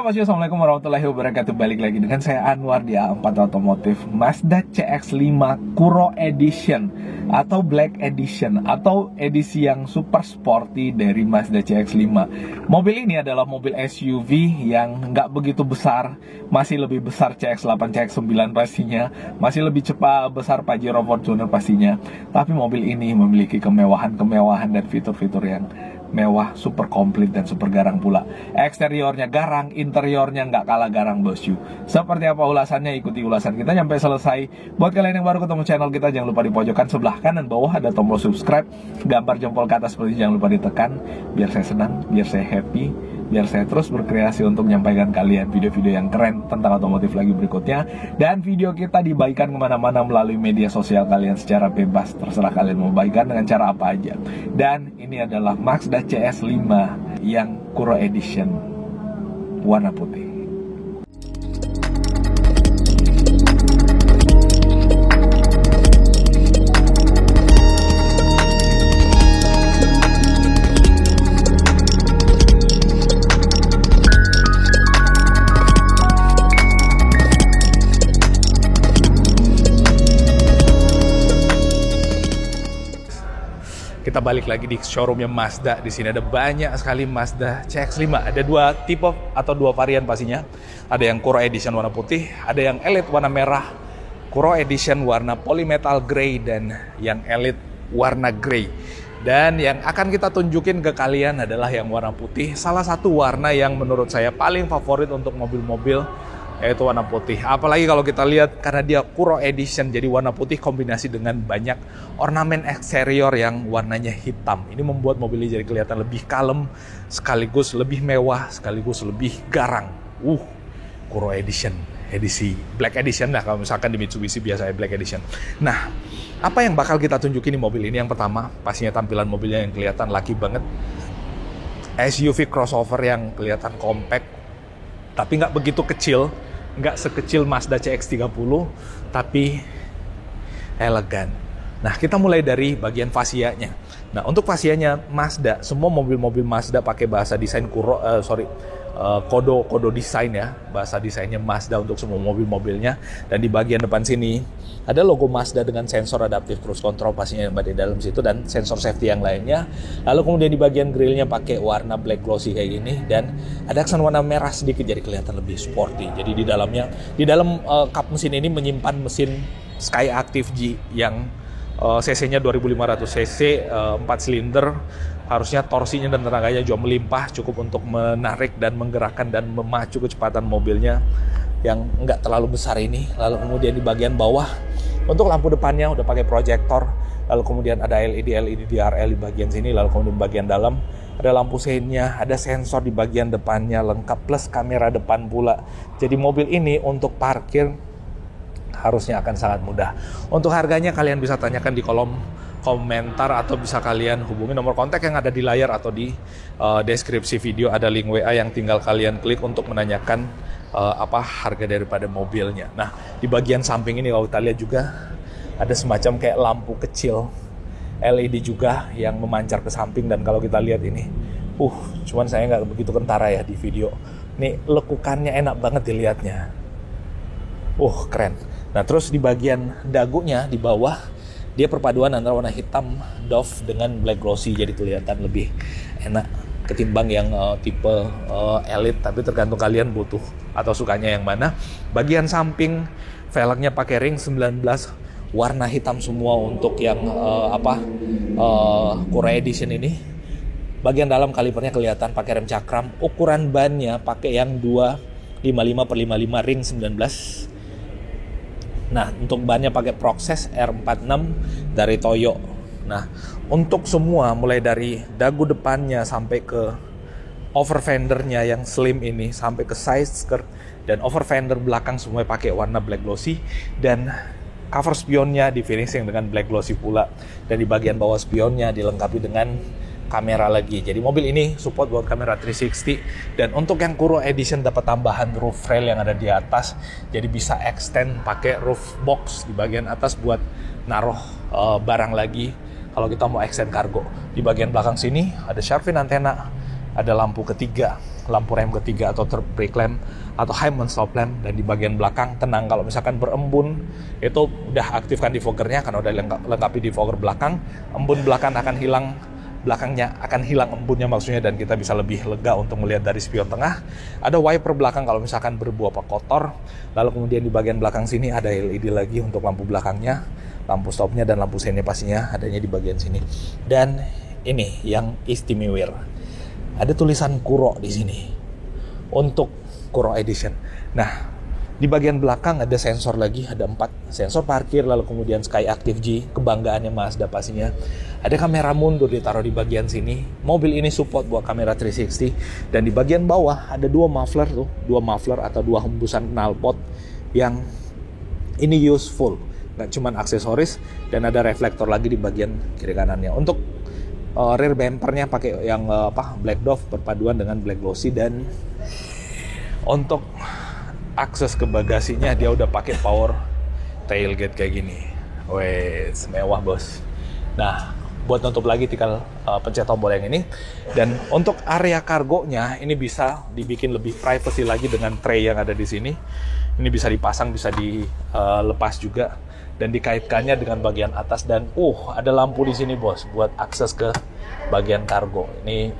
Halo Mas, assalamualaikum warahmatullahi wabarakatuh. Balik lagi dengan saya Anwar di A4 Otomotif. Mazda CX-5 Kuro Edition atau Black Edition atau edisi yang super sporty dari Mazda CX-5. Mobil ini adalah mobil SUV yang nggak begitu besar, masih lebih besar CX-8, CX-9 pastinya, masih lebih cepat besar Pajero Fortuner pastinya. Tapi mobil ini memiliki kemewahan-kemewahan dan fitur-fitur yang mewah, super komplit dan super garang pula. Eksteriornya garang, interiornya nggak kalah garang bosku. Seperti apa ulasannya? Ikuti ulasan kita sampai selesai. Buat kalian yang baru ketemu channel kita, jangan lupa di pojokan sebelah kanan bawah ada tombol subscribe, gambar jempol ke atas seperti jangan lupa ditekan, biar saya senang, biar saya happy, biar saya terus berkreasi untuk menyampaikan kalian video-video yang keren tentang otomotif lagi berikutnya. Dan video kita dibagikan kemana-mana melalui media sosial kalian secara bebas. Terserah kalian mau bagikan dengan cara apa aja. Dan ini adalah Mazda CX-5 yang Kuro Edition warna putih. Kita balik lagi di showroomnya Mazda. Di sini ada banyak sekali Mazda CX-5. Ada dua tipe atau dua varian pastinya. Ada yang Kuro Edition warna putih, ada yang Elite warna merah, Kuro Edition warna polymetal grey, dan yang Elite warna grey. Dan yang akan kita tunjukin ke kalian adalah yang warna putih. Salah satu warna yang menurut saya paling favorit untuk mobil-mobil, yaitu warna putih. Apalagi kalau kita lihat karena dia Kuro Edition, jadi warna putih kombinasi dengan banyak ornamen eksterior yang warnanya hitam. Ini membuat mobil ini jadi kelihatan lebih kalem, sekaligus lebih mewah, sekaligus lebih garang. Kuro Edition, edisi Black Edition lah kalau misalkan di Mitsubishi biasanya Black Edition. Nah, apa yang bakal kita tunjukin di mobil ini? Yang pertama, pastinya tampilan mobilnya yang kelihatan laki banget. SUV crossover yang kelihatan compact, tapi nggak begitu kecil. Nggak sekecil Mazda CX-30, tapi elegan. Nah, kita mulai dari bagian fasianya. Nah, untuk fasianya Mazda, semua mobil-mobil Mazda pakai bahasa desain kodo desain ya, bahasa desainnya Mazda untuk semua mobil-mobilnya. Dan di bagian depan sini ada logo Mazda dengan sensor adaptive cruise control pastinya yang ada di dalam situ, dan sensor safety yang lainnya. Lalu kemudian di bagian grillnya pakai warna black glossy kayak gini, dan ada aksen warna merah sedikit jadi kelihatan lebih sporty. Jadi di dalam kap mesin ini menyimpan mesin Skyactiv G yang cc-nya 2500 cc, 4 silinder. Harusnya torsinya dan tenaganya juga melimpah, cukup untuk menarik dan menggerakkan dan memacu kecepatan mobilnya yang enggak terlalu besar ini. Lalu kemudian di bagian bawah untuk lampu depannya udah pakai proyektor. Lalu kemudian ada LED DRL di bagian sini. Lalu kemudian di bagian dalam ada lampu seinnya, ada sensor di bagian depannya lengkap plus kamera depan pula. Jadi mobil ini untuk parkir harusnya akan sangat mudah. Untuk harganya kalian bisa tanyakan di kolom komentar atau bisa kalian hubungi nomor kontak yang ada di layar atau di deskripsi video. Ada link WA yang tinggal kalian klik untuk menanyakan apa harga daripada mobilnya. Nah, di bagian samping ini kalau kita lihat juga ada semacam kayak lampu kecil LED juga yang memancar ke samping. Dan kalau kita lihat ini, cuman saya nggak begitu kentara ya di video. Nih lekukannya enak banget dilihatnya. Keren. Nah, terus di bagian dagunya di bawah dia perpaduan antara warna hitam doff dengan black glossy, jadi kelihatan lebih enak ketimbang yang tipe Elite. Tapi tergantung kalian butuh atau sukanya yang mana. Bagian samping velgnya pakai ring 19 warna hitam semua untuk yang Kuro Edition ini. Bagian dalam kalipernya kelihatan pakai rem cakram. Ukuran bannya pakai yang 255/55 ring 19. Nah, untuk bannya pakai Proxes R46 dari Toyo. Nah, untuk semua mulai dari dagu depannya sampai ke over fendernya yang slim ini, sampai ke side skirt dan over fender belakang semua pakai warna black glossy, dan cover spionnya di finishing dengan black glossy pula. Dan di bagian bawah spionnya dilengkapi dengan kamera lagi. Jadi mobil ini support buat kamera 360. Dan untuk yang Kuro Edition dapat tambahan roof rail yang ada di atas. Jadi bisa extend pakai roof box di bagian atas buat naruh barang lagi kalau kita mau extend kargo. Di bagian belakang sini ada shark fin antena, ada lampu ketiga, lampu rem ketiga atau third brake lamp atau high stop lamp. Dan di bagian belakang tenang, kalau misalkan berembun itu udah aktifkan defoggernya karena udah lengkapi defogger belakang, embun belakang akan hilang, belakangnya akan hilang embunnya maksudnya, dan kita bisa lebih lega untuk melihat dari spion tengah. Ada wiper belakang kalau misalkan berbuah kotor. Lalu kemudian di bagian belakang sini ada LED lagi untuk lampu belakangnya, lampu stopnya dan lampu sennya pastinya adanya di bagian sini. Dan ini yang istimewa, ada tulisan Kuro di sini untuk Kuro Edition. Nah, di bagian belakang ada sensor lagi, ada 4 sensor parkir, lalu kemudian Sky Active G, kebanggaannya Mazda pastinya. Ada kamera mundur ditaruh di bagian sini. Mobil ini support buat kamera 360, dan di bagian bawah ada 2 muffler atau 2 hembusan knalpot yang ini useful, nggak cuman aksesoris, dan ada reflektor lagi di bagian kiri kanannya. Untuk rear bumpernya pakai yang black dove perpaduan dengan black glossy, dan untuk akses ke bagasinya dia udah pakai power tailgate kayak gini. Wes, mewah bos. Nah, buat nutup lagi tinggal pencet tombol yang ini. Dan untuk area kargonya ini bisa dibikin lebih privacy lagi dengan tray yang ada di sini. Ini bisa dipasang, bisa dilepas juga, dan dikaitkannya dengan bagian atas. Dan ada lampu di sini bos buat akses ke bagian kargo. Ini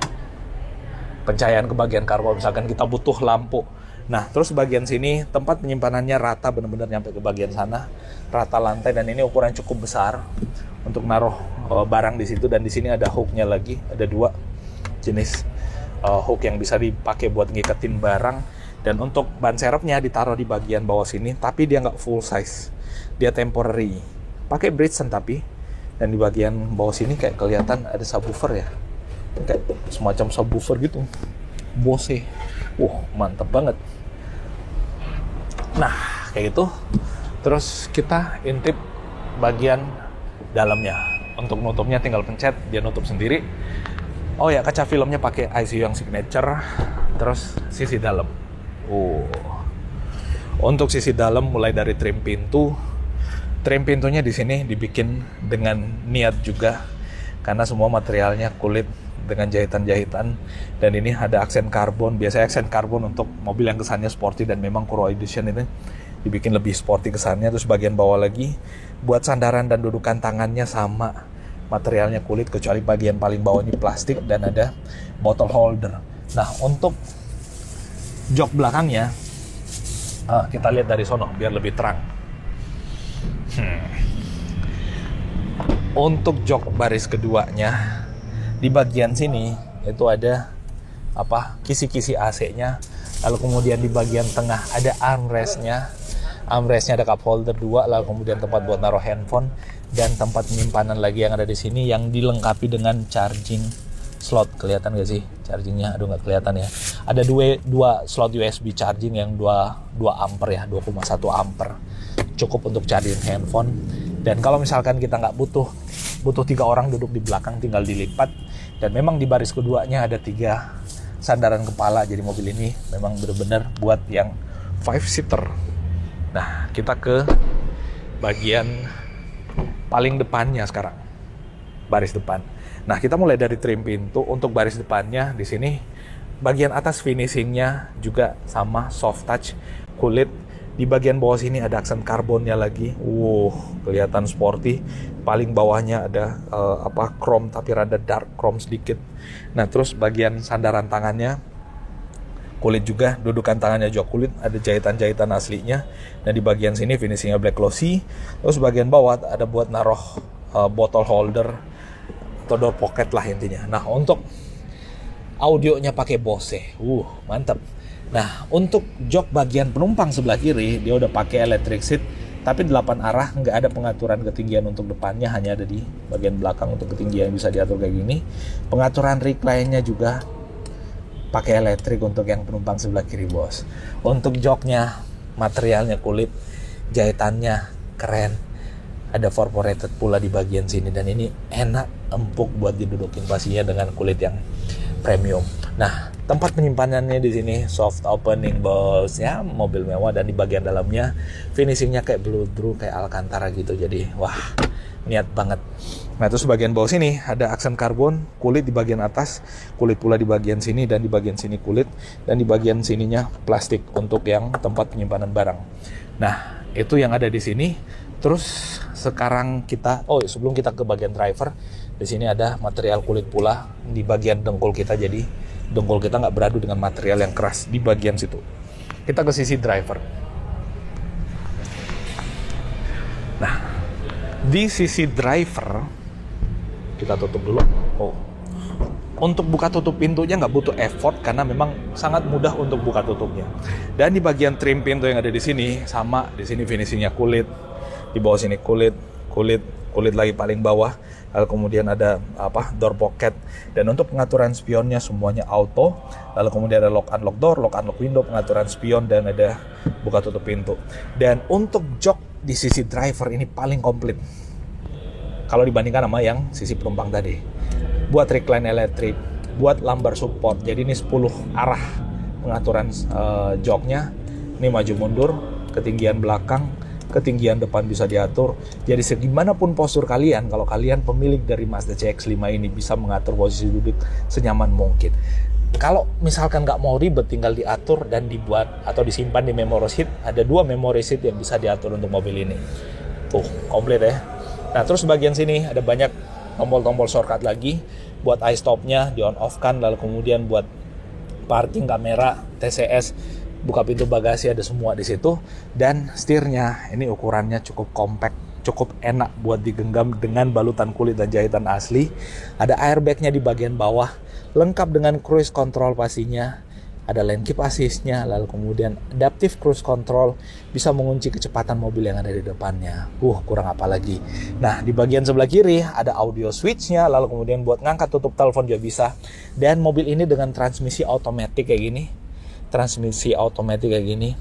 pencahayaan ke bagian kargo misalkan kita butuh lampu. Nah, terus bagian sini tempat penyimpanannya rata, benar-benar nyampe ke bagian sana, rata lantai, dan ini ukuran cukup besar untuk naruh barang di situ. Dan di sini ada hooknya lagi, ada 2 jenis hook yang bisa dipakai buat ngiketin barang. Dan untuk ban serepnya ditaruh di bagian bawah sini, tapi dia nggak full size, dia temporary, pakai Bridgestone tapi. Dan di bagian bawah sini kayak kelihatan ada subwoofer ya, kayak semacam subwoofer gitu, Bose. Mantep banget. Nah, kayak gitu. Terus kita intip bagian dalamnya. Untuk nutupnya tinggal pencet, dia nutup sendiri. Oh ya, kaca filmnya pakai ICU yang signature. Terus sisi dalam. Untuk sisi dalam mulai dari trim pintu. Trim pintunya di sini dibikin dengan niat juga, karena semua materialnya kulit dengan jahitan-jahitan, dan ini ada aksen karbon. Biasanya aksen karbon untuk mobil yang kesannya sporty, dan memang Kuro Edition ini dibikin lebih sporty kesannya. Terus bagian bawah lagi buat sandaran dan dudukan tangannya sama, materialnya kulit kecuali bagian paling bawah ini plastik, dan ada bottle holder. Nah, untuk jok belakangnya kita lihat dari sono biar lebih terang. Untuk jok baris keduanya di bagian sini itu ada kisi-kisi AC-nya. Lalu kemudian di bagian tengah ada armrestnya. Armrestnya ada cup holder 2, lalu kemudian tempat buat naruh handphone, dan tempat penyimpanan lagi yang ada di sini yang dilengkapi dengan charging slot. Kelihatan gak sih chargingnya? Aduh, nggak kelihatan ya. Ada dua slot USB charging yang 2 ampere ya, 2,1 ampere. Cukup untuk charging handphone. Dan kalau misalkan kita nggak butuh 3 orang duduk di belakang, tinggal dilipat. Dan memang di baris keduanya ada 3 sandaran kepala. Jadi mobil ini memang benar-benar buat yang 5-seater. Nah, kita ke bagian paling depannya sekarang. Baris depan. Nah, kita mulai dari trim pintu. Untuk baris depannya di sini bagian atas finishingnya juga sama soft touch kulit. Di bagian bawah sini ada aksen karbonnya lagi. Kelihatan sporty. Paling bawahnya ada chrome tapi rada dark chrome sedikit. Nah, terus bagian sandaran tangannya kulit juga, dudukan tangannya juga kulit, ada jahitan-jahitan aslinya. Dan di bagian sini finishingnya black glossy. Terus bagian bawah ada buat naruh bottle holder atau door pocket lah intinya. Nah, untuk audionya pakai Bose. Mantap. Nah, untuk jok bagian penumpang sebelah kiri dia udah pakai electric seat, tapi 8 arah, nggak ada pengaturan ketinggian untuk depannya, hanya ada di bagian belakang untuk ketinggian bisa diatur kayak gini. Pengaturan recline-nya juga pakai elektrik untuk yang penumpang sebelah kiri bos. Untuk joknya materialnya kulit, jahitannya keren. Ada perforated pula di bagian sini, dan ini enak, empuk buat didudukin pastinya dengan kulit yang premium. Nah, tempat penyimpanannya di sini soft opening bos ya, mobil mewah. Dan di bagian dalamnya finishingnya kayak blue kayak Alcantara gitu. Jadi wah, niat banget. Nah, terus bagian bawah sini ada aksen karbon, kulit di bagian atas, kulit pula di bagian sini, dan di bagian sini kulit, dan di bagian sininya plastik untuk yang tempat penyimpanan barang. Nah, itu yang ada di sini. Terus sekarang sebelum kita ke bagian driver, di sini ada material kulit pula di bagian dengkul kita, jadi dengkul kita nggak beradu dengan material yang keras di bagian situ. Kita ke sisi driver. Nah, di sisi driver kita tutup dulu. Untuk buka tutup pintunya nggak butuh effort karena memang sangat mudah untuk buka tutupnya. Dan di bagian trim pintu yang ada di sini sama, di sini finishingnya kulit, di bawah sini kulit lagi paling bawah. Lalu kemudian ada door pocket, dan untuk pengaturan spionnya semuanya auto. Lalu kemudian ada lock unlock door, lock unlock window, pengaturan spion, dan ada buka tutup pintu. Dan untuk jok di sisi driver ini paling komplit kalau dibandingkan sama yang sisi penumpang tadi. Buat recline elektrik, buat lumbar support. Jadi ini 10 arah pengaturan joknya. Ini maju mundur, ketinggian belakang, ketinggian depan bisa diatur. Jadi segimanapun postur kalian, kalau kalian pemilik dari Mazda CX-5 ini bisa mengatur posisi duduk senyaman mungkin. Kalau misalkan nggak mau ribet, tinggal diatur dan dibuat atau disimpan di memory seat. Ada 2 memory seat yang bisa diatur untuk mobil ini. Tuh, komplit ya. Nah, terus bagian sini ada banyak tombol-tombol shortcut lagi. Buat i-stop-nya di on-off kan, lalu kemudian buat parking, kamera, TCS, buka pintu bagasi, ada semua di situ. Dan setirnya ini ukurannya cukup compact, cukup enak buat digenggam dengan balutan kulit dan jahitan asli. Ada airbag-nya di bagian bawah, lengkap dengan cruise control pastinya. Ada lane keep assist-nya, lalu kemudian adaptive cruise control, bisa mengunci kecepatan mobil yang ada di depannya. Kurang apa lagi. Nah, di bagian sebelah kiri ada audio switch-nya, lalu kemudian buat ngangkat tutup telepon juga bisa. Dan mobil ini dengan transmisi otomatis kayak gini.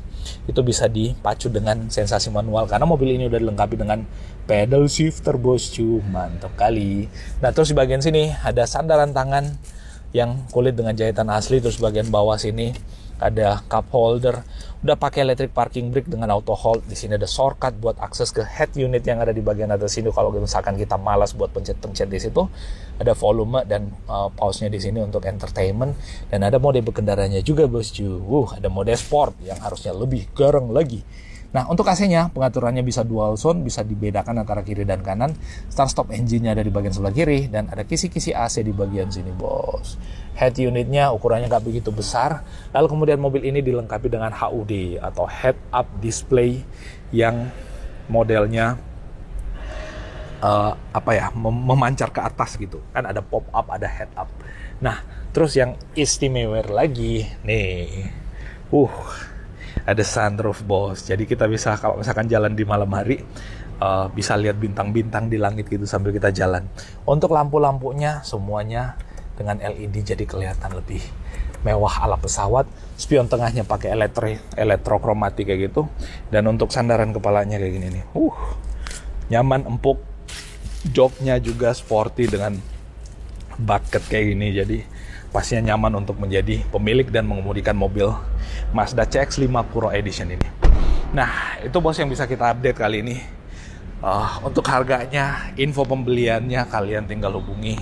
Itu bisa dipacu dengan sensasi manual karena mobil ini udah dilengkapi dengan pedal shifter, bosku. Mantap kali. Nah, terus di bagian sini ada sandaran tangan yang kulit dengan jahitan asli. Terus bagian bawah sini ada cup holder, udah pakai electric parking brake dengan auto hold. Di sini ada shortcut buat akses ke head unit yang ada di bagian atas sini. Kalau misalkan kita malas buat pencet-pencet di situ, ada volume dan pause-nya di sini untuk entertainment. Dan ada mode berkendaranya juga, bosku. Ada mode sport yang harusnya lebih garang lagi. Nah, untuk AC-nya, pengaturannya bisa dual zone, bisa dibedakan antara kiri dan kanan. Start-stop engine-nya ada di bagian sebelah kiri, dan ada kisi-kisi AC di bagian sini, bos. Head unitnya ukurannya nggak begitu besar. Lalu kemudian mobil ini dilengkapi dengan HUD atau head-up display yang modelnya memancar ke atas gitu. Kan ada pop-up, ada head-up. Nah, terus yang istimewa lagi, nih. Ada sunroof, bos. Jadi kita bisa kalau misalkan jalan di malam hari bisa lihat bintang-bintang di langit gitu sambil kita jalan. Untuk lampu-lampunya semuanya dengan LED jadi kelihatan lebih mewah ala pesawat. Spion tengahnya pakai elektrokromatik kayak gitu. Dan untuk sandaran kepalanya kayak gini nih. Nyaman, empuk. Joknya juga sporty dengan bucket kayak gini. Jadi pastinya nyaman untuk menjadi pemilik dan mengemudikan mobil Mazda CX-5 Kuro Edition ini. Nah, itu bos yang bisa kita update kali ini. Untuk harganya, info pembeliannya kalian tinggal hubungi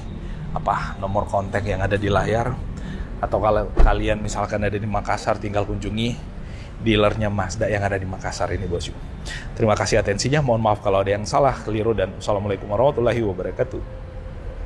nomor kontak yang ada di layar. Atau kalau kalian misalkan ada di Makassar, tinggal kunjungi dealernya Mazda yang ada di Makassar ini, bosku. Terima kasih atensinya. Mohon maaf kalau ada yang salah, keliru, dan assalamualaikum warahmatullahi wabarakatuh.